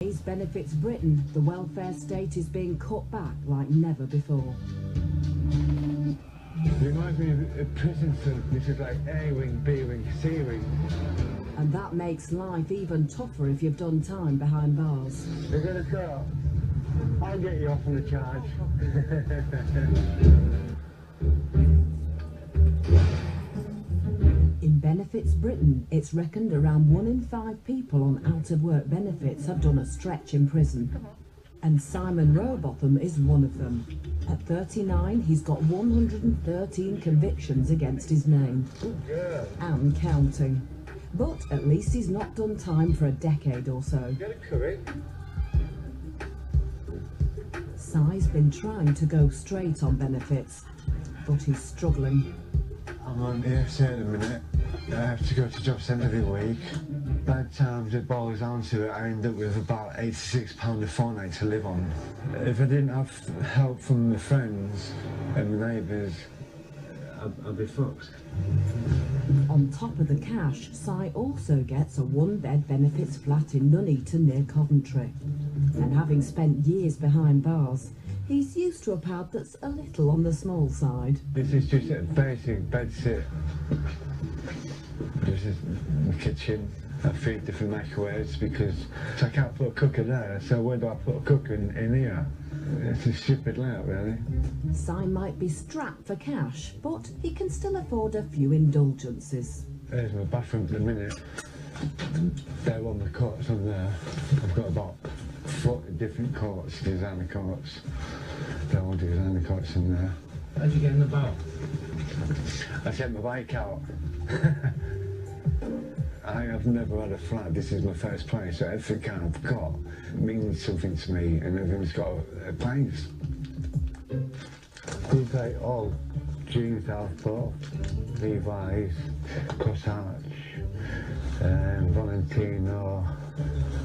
These benefits Britain, the welfare state is being cut back like never before. It reminds me of a prison cell, which is like A wing, B wing, C wing. And that makes life even tougher if you've done time behind bars. They're gonna go. I'll get you off on the charge. In Benefits Britain, it's reckoned around 1 in 5 people on out-of-work benefits have done a stretch in prison. And Simon Rowbotham is one of them. At 39, he's got 113 convictions against his name. And counting. But at least he's not done time for a decade or so. Get a curry. Si's been trying to go straight on benefits, but he's struggling. I'm on EFC at the minute. I have to go to job centre every week. By the time it boils down to it, I end up with about £86 a fortnight to live on. If I didn't have help from my friends and my neighbours, I'd be fucked. On top of the cash, Si also gets a 1-bed benefits flat in Nuneaton near Coventry. And having spent years behind bars, he's used to a pad that's a little on the small side. This is just a basic bed sit. This is the kitchen. I have 3 different microwaves because I can't put a cooker there, so where do I put a cooker in here? It's a stupid layout, really. Si might be strapped for cash, but he can still afford a few indulgences. There's my bathroom at the minute. There are all the cots on there. I've got about 40 different cots, designer cots. They're all designer cots in there. How'd you get in the bath? I sent my bike out. I have never had a flat. This is my first place, so everything I've got means something to me, and everything's got a place. We've got all jeans I've bought, Levi's, Crosshatch, Valentino,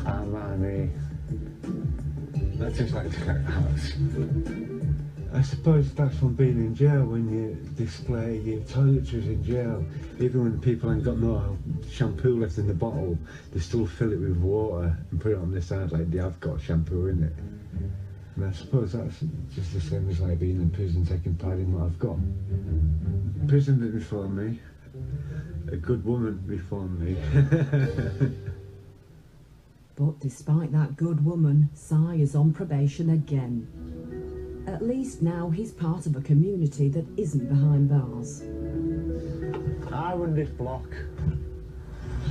Armani. I just like to collect hats. I suppose that's from being in jail, when you display your toiletries in jail. Even when people ain't got no shampoo left in the bottle, they still fill it with water and put it on the side like they have got shampoo in it. And I suppose that's just the same as like being in prison, taking pride in what I've got. Prison didn't reform me. A good woman reformed me. But despite that good woman, Si is on probation again. At least now he's part of a community that isn't behind bars. I run this block.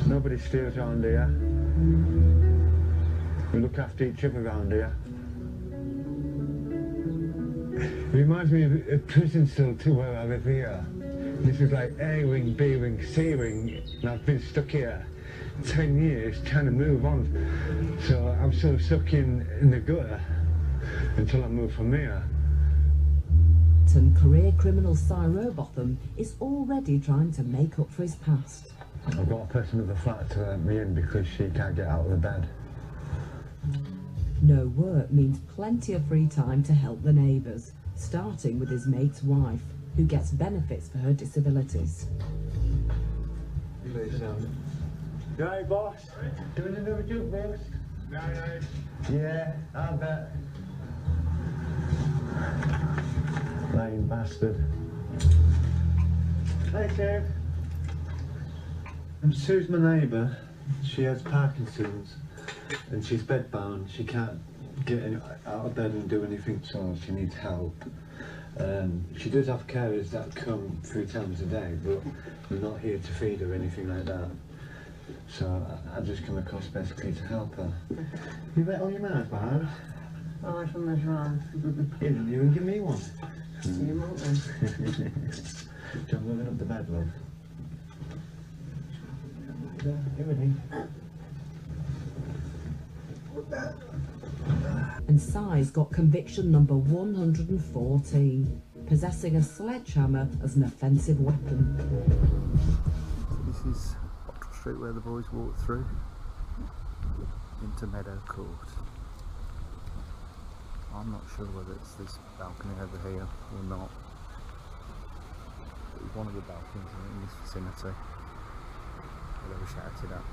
Nobody steals around here. We look after each other around here. It reminds me of a prison cell too, where I live here. This is like A wing, B wing, C wing, and I've been stuck here 10 years trying to move on. So I'm still stuck in the gutter until I move from here. And career criminal Si Rowbotham is already trying to make up for his past. I've got a person at the flat to let me in because she can't get out of the bed. No work means plenty of free time to help the neighbours, starting with his mate's wife, who gets benefits for her disabilities. You alright, boss? Doing another joke, boss? No. Yeah, I bet. Lying bastard. Hey, Steve. And Sue's my neighbour. She has Parkinson's and she's bedbound. She can't get out of bed and do anything, so she needs help. She does have carers that come 3 times a day, but we're not here to feed her or anything like that. So I just come across basically to help her. You bet all your mouth, Barb? Oh, from this wrong. You didn't even give me one. You won't then. John, moving up the bed, love. Everything. And Si's got conviction number 114, possessing a sledgehammer as an offensive weapon. So this is Oxford Street where the boys walked through into Meadow Court. I'm not sure whether it's this balcony over here or not. It was one of the balconies in this vicinity where they were shouted at.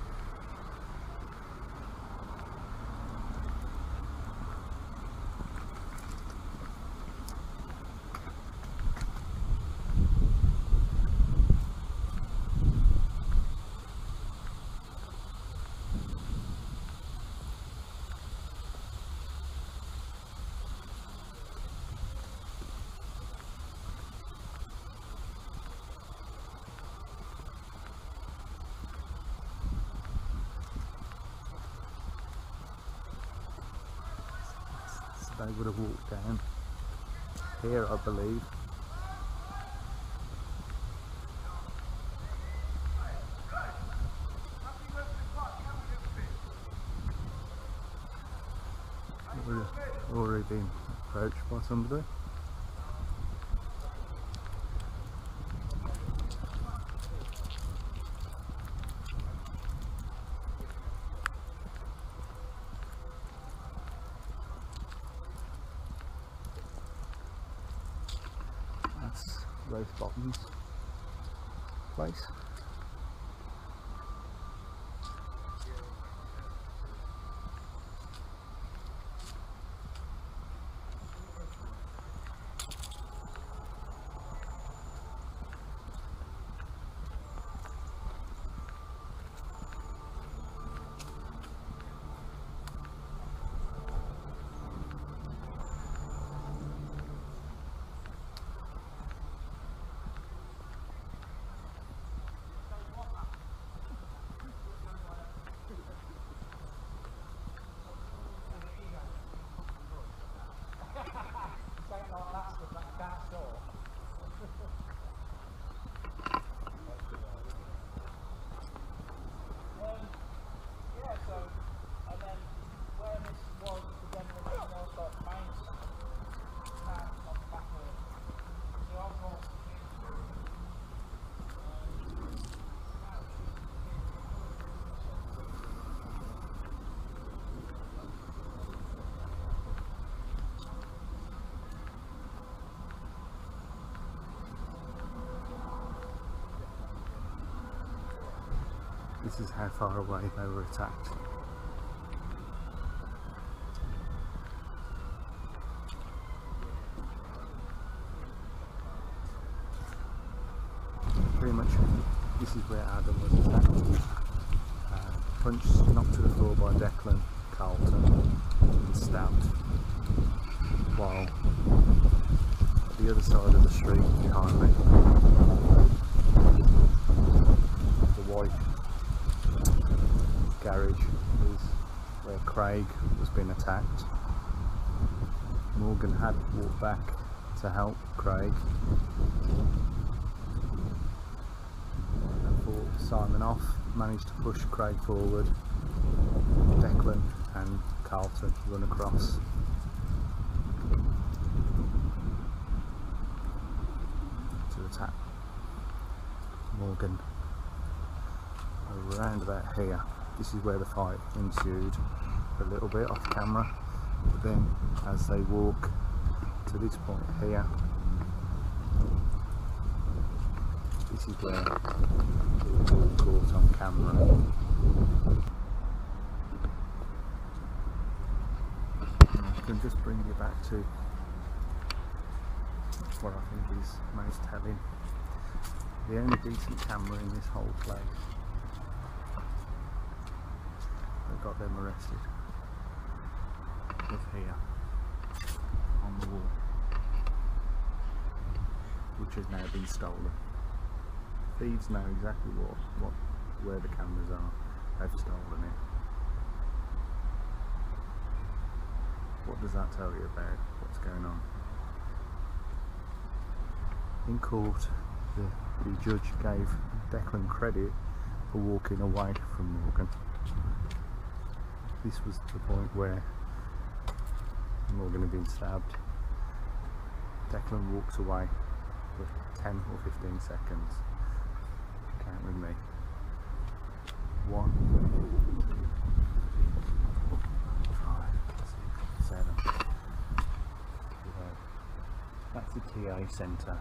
they would have walked down here, I believe. Already been approached by somebody. That's Rose Bottom's place. This is how far away they were attacked. Pretty much this is where Adam was attacked. Punched, knocked to the floor by Declan Carlton and stabbed, while at the other side of the street behind me, the white garage is where Craig was being attacked. Morgan had walked back to help Craig and fought Simon off, managed to push Craig forward. Declan and Carlton run across. To attack Morgan around about here. This is where the fight ensued a little bit off camera, but then as they walk to this point here, this is where it was all caught on camera. I can just bring you back to what I think is most telling. The only decent camera in this whole place that got them arrested was here on the wall, which has now been stolen. Thieves know exactly where the cameras are. They've stolen it. What does that tell you about what's going on? In court, the judge gave Declan credit for walking away from Morgan. This was the point where Morgan had been stabbed. Declan walks away for 10 or 15 seconds. Count with me. 1, 2, 5, 6, 7. That's the TA centre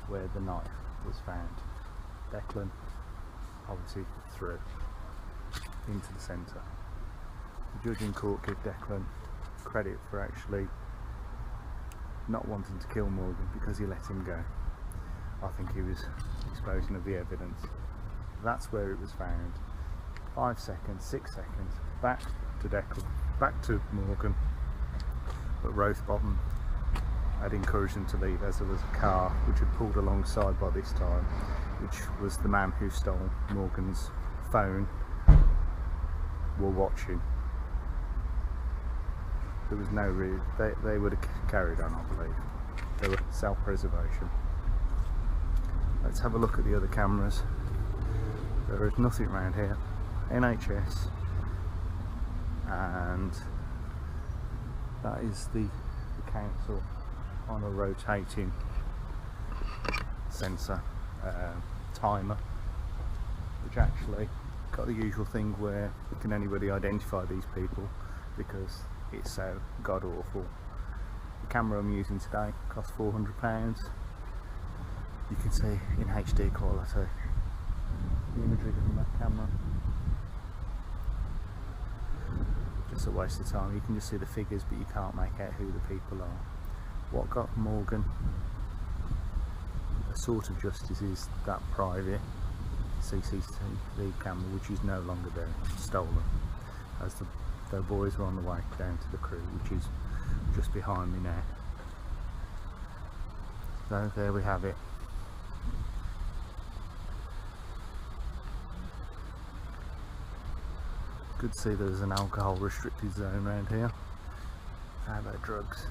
where the knife was found. Declan obviously threw into the centre. The judge in court gave Declan credit for actually not wanting to kill Morgan because he let him go. I think he was exposing of the evidence. That's where it was found. 5 seconds, 6 seconds, back to Declan, back to Morgan. But Rothbottom had encouraged him to leave, as there was a car which had pulled alongside by this time, which was the man who stole Morgan's phone, were watching. there was no reason. They would have carried on, I believe. They were self-preservation. Let's have a look at the other cameras. There is nothing around here. NHS, and that is the council on a rotating sensor timer, which actually got the usual thing where can anybody identify these people because it's so god awful. The camera I'm using today cost £400. You can see in HD quality the imagery from that camera. Just a waste of time. You can just see the figures, but you can't make out who the people are. What got Morgan a sort of justice is that private CCTV camera, which is no longer there, stolen, as the boys were on the way down to the crew, which is just behind me now. So there we have it. Good to see there's an alcohol restricted zone around here. How about drugs?